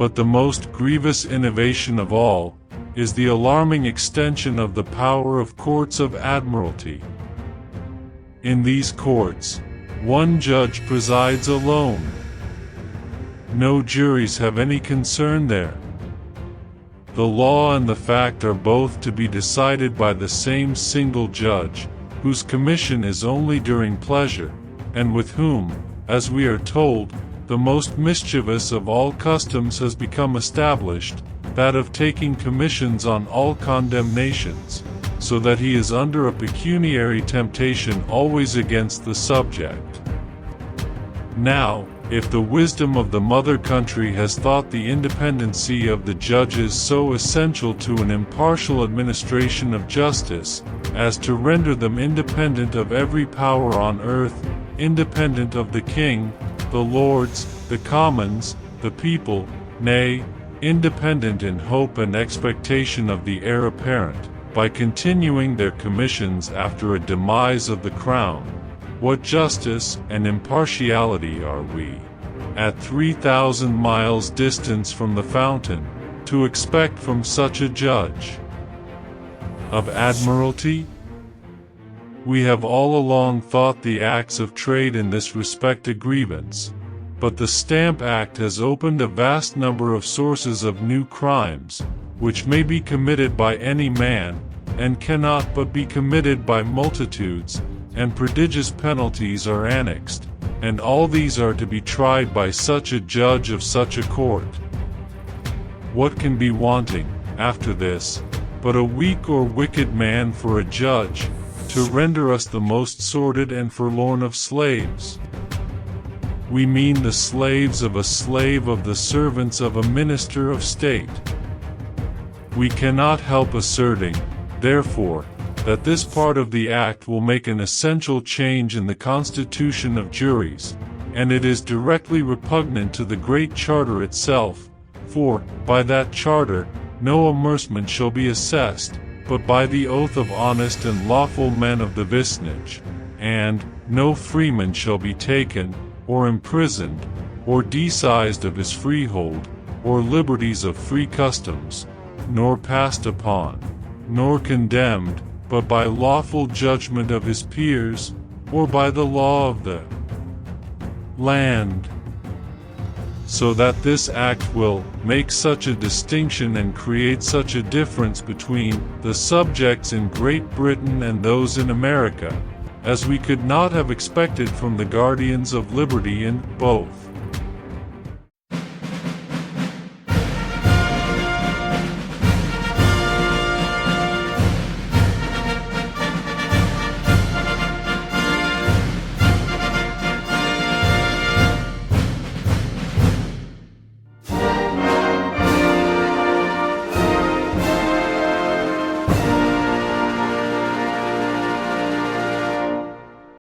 But the most grievous innovation of all is the alarming extension of the power of courts of admiralty. In these courts, one judge presides alone. No juries have any concern there. The law and the fact are both to be decided by the same single judge, whose commission is only during pleasure, and with whom, as we are told, the most mischievous of all customs has become established, that of taking commissions on all condemnations, so that he is under a pecuniary temptation always against the subject. Now, if the wisdom of the mother country has thought the independency of the judges so essential to an impartial administration of justice, as to render them independent of every power on earth, independent of the king, the lords, the commons, the people, nay, independent in hope and expectation of the heir apparent, by continuing their commissions after a demise of the crown, what justice and impartiality are we, at 3,000 miles distance from the fountain, to expect from such a judge? Of admiralty? We have all along thought the acts of trade in this respect a grievance, but the Stamp Act has opened a vast number of sources of new crimes, which may be committed by any man, and cannot but be committed by multitudes, and prodigious penalties are annexed, and all these are to be tried by such a judge of such a court. What can be wanting, after this, but a weak or wicked man for a judge, to render us the most sordid and forlorn of slaves? We mean the slaves of a slave of the servants of a minister of state. We cannot help asserting, therefore, that this part of the Act will make an essential change in the constitution of juries, and it is directly repugnant to the Great Charter itself, for, by that charter, no amercement shall be assessed, but by the oath of honest and lawful men of the vicinage, and no freeman shall be taken, or imprisoned, or decised of his freehold, or liberties of free customs, nor passed upon, nor condemned, but by lawful judgment of his peers, or by the law of the land. So that this act will make such a distinction and create such a difference between the subjects in Great Britain and those in America, as we could not have expected from the guardians of liberty in both.